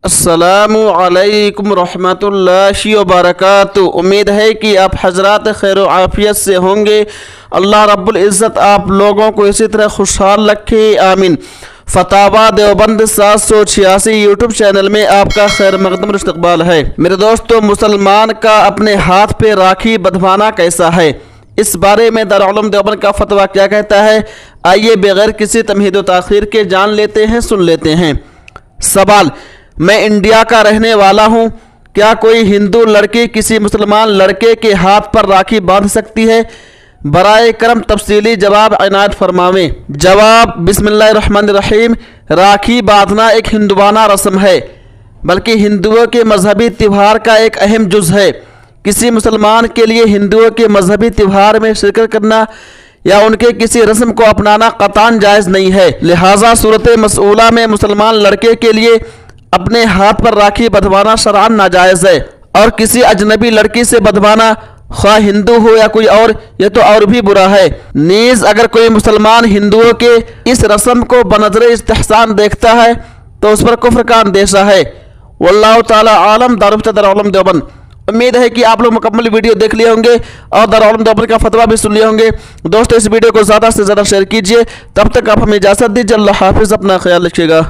अस्सलामु अलैकुम रहमतुल्लाहि व बरकातुहू। उम्मीद है कि आप हजरात खैर व आफियत से होंगे। अल्लाह रब्बुल इज़्ज़त आप लोगों को इसी तरह खुशहाल रखे, आमीन। फतावा देवबंद 786 यूट्यूब चैनल में आपका खैर मकदम इस्तकबाल है। मेरे दोस्तों, मुसलमान का अपने हाथ पे राखी बंधवाना कैसा है, इस बारे में दारुल उलूम देवबंद का फतवा क्या कहता है, आइए बगैर किसी तमहीद व ताख़ीर के जान लेते हैं, सुन लेते हैं। सवाल: मैं इंडिया का रहने वाला हूँ, क्या कोई हिंदू लड़की किसी मुसलमान लड़के के हाथ पर राखी बांध सकती है? बराए करम तफसीली जवाब इनायत फरमावें। जवाब: बिस्मिल्लाहिर्रहमानिर्रहीम। राखी बांधना एक हिंदुवाना रस्म है, बल्कि हिंदुओं के मजहबी त्यौहार का एक अहम जुज़ है। किसी मुसलमान के लिए हिंदुओं के मजहबी त्यौहार में शिरकत करना या उनके किसी रस्म को अपनाना कतान जायज़ नहीं है। लिहाजा सूरत मसऊला में मुसलमान लड़के के लिए अपने हाथ पर राखी बंधवाना शरअन नाजायज़ है, और किसी अजनबी लड़की से बंधवाना, ख्वाह हिंदू हो या कोई और, ये तो और भी बुरा है। नीज़ अगर कोई मुसलमान हिंदुओं के इस रस्म को बनज़र इस्तिहसान देखता है तो उस पर कुफ्र का अंदेशा है। वल्लाहु ताला आलम। दारुल उलूम देवबंद। उम्मीद है कि आप लोग मुकम्मल वीडियो देख लिए होंगे और दारुल उलूम देवबंद का फतवा भी सुन लिए होंगे। दोस्तों, इस वीडियो को ज़्यादा से ज़्यादा शेयर कीजिए। तब तक आप हमें इजाज़त दीजिए। अल्लाह हाफिज़। अपना ख्याल रखिएगा।